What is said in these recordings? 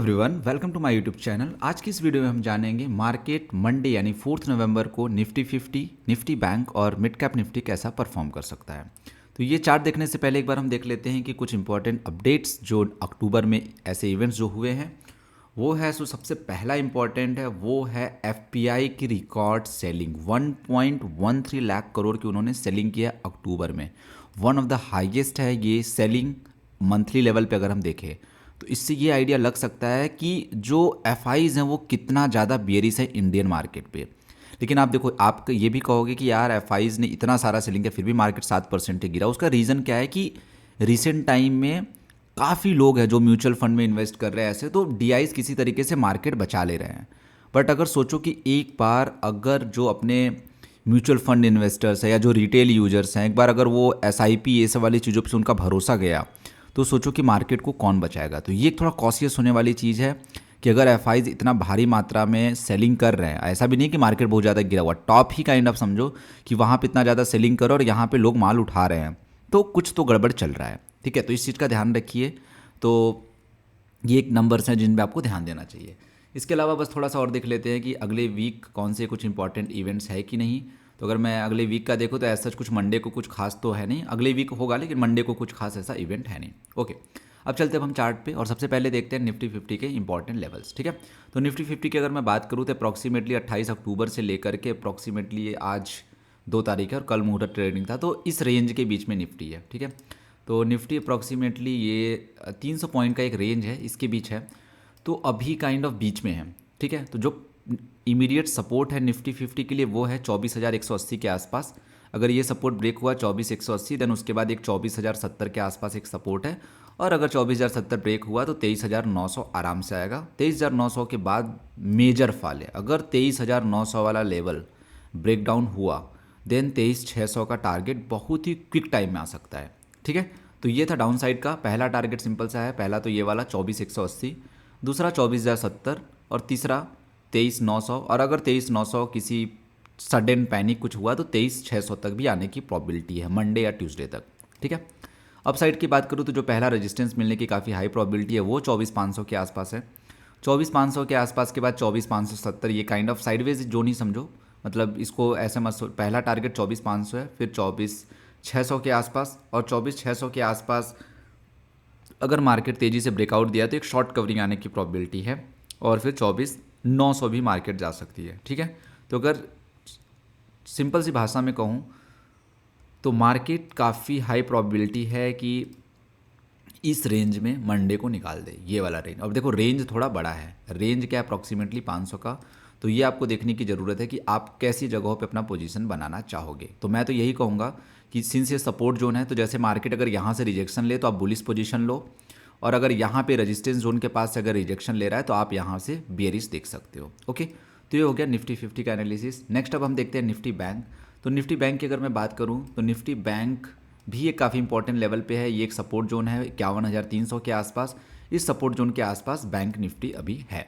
Everyone, welcome to my YouTube channel. आज की इस वीडियो में हम जानेंगे मार्केट मंडे यानी 4 नवंबर को निफ्टी 50, निफ्टी बैंक और मिड कैप निफ्टी कैसा परफॉर्म कर सकता है। तो ये चार्ट देखने से पहले एक बार हम देख लेते हैं कि कुछ इंपॉर्टेंट अपडेट्स जो अक्टूबर में ऐसे इवेंट्स जो हुए हैं वो है। सो सबसे पहला इंपॉर्टेंट है वो है एफपीआई की रिकॉर्ड सेलिंग 1.13 लाख करोड़ की उन्होंने सेलिंग किया अक्टूबर में। वन ऑफ द हाईएस्ट है ये सेलिंग मंथली लेवल पे अगर हम देखें तो इससे ये आइडिया लग सकता है कि जो एफआईज हैं वो कितना ज़्यादा बेयरिश है इंडियन मार्केट पे। लेकिन आप देखो, आप ये भी कहोगे कि यार एफआईज ने इतना सारा सेलिंग किया फिर भी मार्केट 7% गिरा। उसका रीज़न क्या है कि रिसेंट टाइम में काफ़ी लोग हैं जो म्यूचुअल फंड में इन्वेस्ट कर रहे हैं, ऐसे तो डीआईज किसी तरीके से मार्केट बचा ले रहे हैं। बट अगर सोचो कि एक बार अगर जो अपने म्यूचुअल फंड इन्वेस्टर्स हैं या जो रिटेल यूजर्स हैं, एक बार अगर वो एसआईपी ये सब वाली चीज़ों पर उनका भरोसा गया तो सोचो कि मार्केट को कौन बचाएगा। तो ये एक थोड़ा कॉशियस होने वाली चीज़ है कि अगर एफआईज इतना भारी मात्रा में सेलिंग कर रहे हैं, ऐसा भी नहीं कि मार्केट बहुत ज़्यादा गिरा हुआ, टॉप ही काइंड ऑफ समझो कि वहाँ पे इतना ज़्यादा सेलिंग करो और यहाँ पे लोग माल उठा रहे हैं, तो कुछ तो गड़बड़ चल रहा है। ठीक है, तो इस चीज़ का ध्यान रखिए। तो ये एक नंबर्स हैं जिन पे आपको ध्यान देना चाहिए। इसके अलावा बस थोड़ा सा और देख लेते हैं कि अगले वीक कौन से कुछ इंपॉर्टेंट इवेंट्स है कि नहीं। तो अगर मैं अगले वीक का देखूँ तो ऐसा कुछ मंडे को कुछ खास तो है नहीं, अगले वीक होगा लेकिन मंडे को कुछ खास ऐसा इवेंट है नहीं। ओके, अब चलते हैं हम चार्ट पे और सबसे पहले देखते हैं निफ्टी 50 के इंपॉर्टेंट लेवल्स। ठीक है, तो निफ्टी 50 की अगर मैं बात करूँ तो अप्रॉक्सीमेटली 28 अक्टूबर से लेकर के अप्रॉक्सीमेटली आज 2 तारीख है और कल मुहूर्त ट्रेडिंग था, तो इस रेंज के बीच में निफ्टी है। ठीक है, तो निफ्टी अप्रॉक्सीमेटली ये 300 पॉइंट का एक रेंज है, इसके बीच है, तो अभी काइंड ऑफ बीच में है। ठीक है, तो जो इमीडिएट सपोर्ट है निफ्टी 50 के लिए वो है 24,180 के आसपास। अगर ये सपोर्ट ब्रेक हुआ 24,180, देन उसके बाद एक 24,070 के आसपास एक सपोर्ट है, और अगर 24,070 ब्रेक हुआ तो 23,900 आराम से आएगा। 23,900 के बाद मेजर फॉल है। अगर 23,900 वाला लेवल ब्रेक डाउन हुआ देन 23,600 का टारगेट बहुत ही क्विक टाइम में आ सकता है। ठीक है, तो ये था डाउन साइड का पहला टारगेट। सिंपल सा है, पहला तो ये वाला 24,180, दूसरा 24,070 और तीसरा 23,900। और अगर 23,900 किसी सडन पैनिक कुछ हुआ तो 23,600 तक भी आने की प्रॉबिलिटी है मंडे या ट्यूसडे तक। ठीक है, अप साइड की बात करूँ तो जो पहला रेजिस्टेंस मिलने की काफ़ी हाई प्रॉबिलिटी है वो 24,500 के आसपास है। 24,500 के आसपास के बाद 24,570, ये काइंड ऑफ साइडवेज जोन ही समझो। मतलब इसको ऐसे मत पहला टारगेट 24,500 है, फिर 24,600 के आसपास, और 24,600 के आसपास अगर मार्केट तेज़ी से ब्रेकआउट दिया तो एक शॉर्ट कवरिंग आने की प्रॉबिलिटी है, और फिर 24,900 भी मार्केट जा सकती है। ठीक है, तो अगर सिंपल सी भाषा में कहूँ तो मार्केट काफ़ी हाई प्रॉबिलिटी है कि इस रेंज में मंडे को निकाल दे, ये वाला रेंज। अब देखो रेंज थोड़ा बड़ा है, रेंज क्या अप्रॉक्सीमेटली 500 का, तो ये आपको देखने की ज़रूरत है कि आप कैसी जगहों पे अपना पोजीशन बनाना चाहोगे। तो मैं तो यही कहूँगा कि सिंस ये सपोर्ट जोन है तो जैसे मार्केट अगर यहाँ से रिजेक्शन ले तो आप बुलिश पोजीशन लो, और अगर यहाँ पे रेजिस्टेंस जोन के पास से अगर रिजेक्शन ले रहा है तो आप यहाँ से बेयरिश देख सकते हो। ओके, तो ये हो गया निफ्टी 50 का एनालिसिस। नेक्स्ट अब हम देखते हैं निफ्टी बैंक। तो निफ्टी बैंक की अगर मैं बात करूँ तो निफ्टी बैंक भी एक काफ़ी इंपॉर्टेंट लेवल पे है। ये एक सपोर्ट जोन है 51,300 के आसपास। इस सपोर्ट जोन के आसपास बैंक निफ्टी अभी है।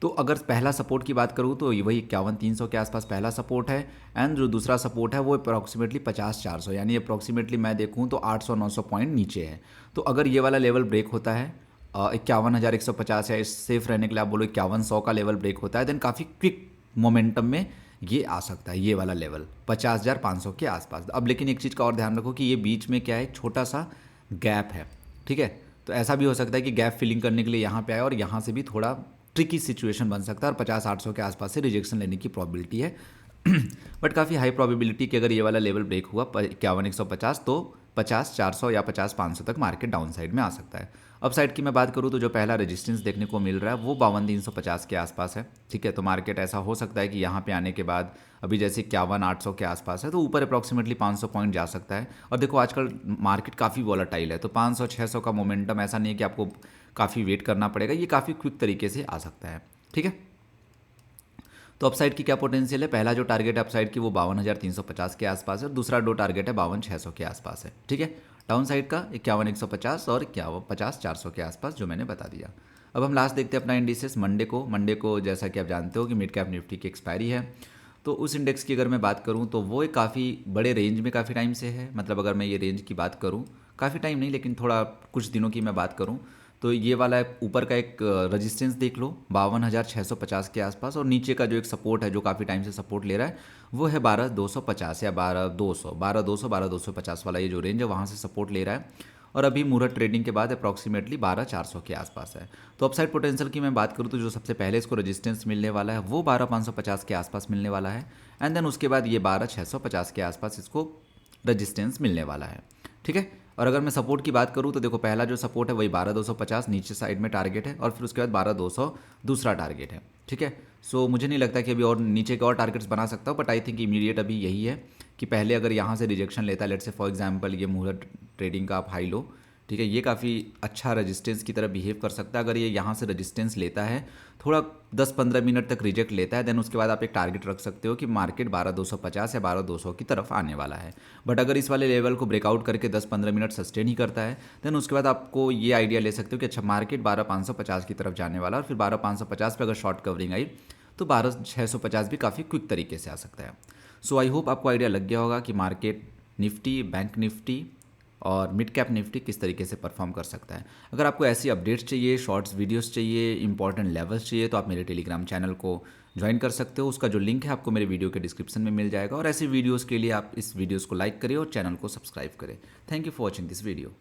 तो अगर पहला सपोर्ट की बात करूँ तो ये वही 51,300 के आसपास पहला सपोर्ट है, एंड जो दूसरा सपोर्ट है वो अप्रॉक्सीमेटली 50,400, यानी अप्रॉक्सीमेटली मैं देखूँ तो 800-900 पॉइंट नीचे है। तो अगर ये वाला लेवल ब्रेक होता है 51,150 या सेफ रहने के लिए आप बोलो 51,100 का लेवल ब्रेक होता है, देन काफ़ी क्विक मोमेंटम में ये आ सकता है, ये वाला लेवल 50,500 के आसपास। अब लेकिन एक चीज़ का और ध्यान रखो कि ये बीच में क्या है, एक छोटा सा गैप है। ठीक है, तो ऐसा भी हो सकता है कि गैप फिलिंग करने के लिए यहाँ पे आए और यहाँ से भी थोड़ा ट्रिकी सिचुएशन बन सकता है, और 50,800 के आसपास से रिजेक्शन लेने की प्रॉबिलिटी है। बट काफ़ी हाई प्रॉबिलिटी कि अगर ये वाला लेवल ब्रेक हुआ 51,150 तो 50,400 या 50,500 तक मार्केट डाउन साइड में आ सकता है। अप साइड की मैं बात करूँ तो जो पहला रेजिस्टेंस देखने को मिल रहा है वो 52,350 के आसपास है। ठीक है, तो मार्केट ऐसा हो सकता है कि यहाँ पे आने के बाद अभी जैसे 51,800 के आसपास है तो ऊपर अप्रॉक्सीमेटली 500 पॉइंट जा सकता है। और देखो आजकल मार्केट काफ़ी वॉलेटाइल है, तो 500-600 का मोमेंटम ऐसा नहीं है कि आपको काफ़ी वेट करना पड़ेगा, ये काफ़ी क्विक तरीके से आ सकता है। ठीक है, तो अपसाइड की क्या पोटेंशियल है, पहला जो टारगेट है अपसाइड की वो 52,350 के आसपास है, और दूसरा दो टारगेट है 52,600 के आसपास है। ठीक है, डाउन साइड का 51,150 और 50,400 के आसपास जो मैंने बता दिया। अब हम लास्ट देखते हैं अपना इंडिसेस मंडे को जैसा कि आप जानते हो कि मिड कैप निफ्टी की एक्सपायरी है, तो उस इंडेक्स की अगर मैं बात करूं तो वो एक काफ़ी बड़े रेंज में काफ़ी टाइम से है। मतलब अगर मैं ये रेंज की बात करूं, काफ़ी टाइम नहीं लेकिन थोड़ा कुछ दिनों की मैं बात करूं तो ये वाला ऊपर का एक रेजिस्टेंस देख लो 52,650 के आसपास, और नीचे का जो एक सपोर्ट है जो काफ़ी टाइम से सपोर्ट ले रहा है वो है 12,250 या 12,250 वाला ये जो रेंज है वहाँ से सपोर्ट ले रहा है, और अभी मुहूर्त ट्रेडिंग के बाद अप्रॉक्सीमेटली 12,400 के आसपास है। तो अपसाइड पोटेंशियल की मैं बात करूँ तो जो सबसे पहले इसको रेजिस्टेंस मिलने वाला है वो 12,550 के आसपास मिलने वाला है, एंड देन उसके बाद ये 12,650 के आसपास इसको रेजिस्टेंस मिलने वाला है। ठीक है, और अगर मैं सपोर्ट की बात करूँ तो देखो पहला जो सपोर्ट है वही 12,250 नीचे साइड में टारगेट है, और फिर उसके बाद 12,200 दूसरा टारगेट है। ठीक है, सो मुझे नहीं लगता कि अभी और नीचे के और टारगेट्स बना सकता हूँ, बट आई थिंक इमीडिएट अभी यही है कि पहले अगर यहाँ से रिजेक्शन लेता है, लेट से फॉर एग्जांपल ये मुहूर्त ट्रेडिंग का आप हाई लो, ठीक है, ये काफ़ी अच्छा रेजिस्टेंस की तरह बिहेव कर सकता है। अगर ये यहाँ से रेजिस्टेंस लेता है, थोड़ा 10-15 मिनट तक रिजेक्ट लेता है, देन उसके बाद आप एक टारगेट रख सकते हो कि मार्केट 12,250 या 12,200 की तरफ आने वाला है। बट अगर इस वाले लेवल को ब्रेकआउट करके 10-15 मिनट सस्टेन ही करता है, देन उसके बाद आपको ये आइडिया ले सकते हो कि अच्छा मार्केट 12,550 की तरफ जाने वाला है, और फिर 12,550 पे अगर शॉर्ट कवरिंग आई तो 12,650 भी काफ़ी क्विक तरीके से आ सकता है। सो आई होप आपको आइडिया लग गया होगा कि मार्केट निफ्टी, बैंक निफ्टी और मिड कैप निफ्टी किस तरीके से परफॉर्म कर सकता है। अगर आपको ऐसी अपडेट्स चाहिए, शॉर्ट्स वीडियोस चाहिए, इंपॉर्टेंट लेवल्स चाहिए, तो आप मेरे टेलीग्राम चैनल को ज्वाइन कर सकते हो। उसका जो लिंक है आपको मेरे वीडियो के डिस्क्रिप्शन में मिल जाएगा, और ऐसे वीडियोस के लिए आप इस वीडियोस को लाइक करें और चैनल को सब्सक्राइब करें। Thank you for watching this video.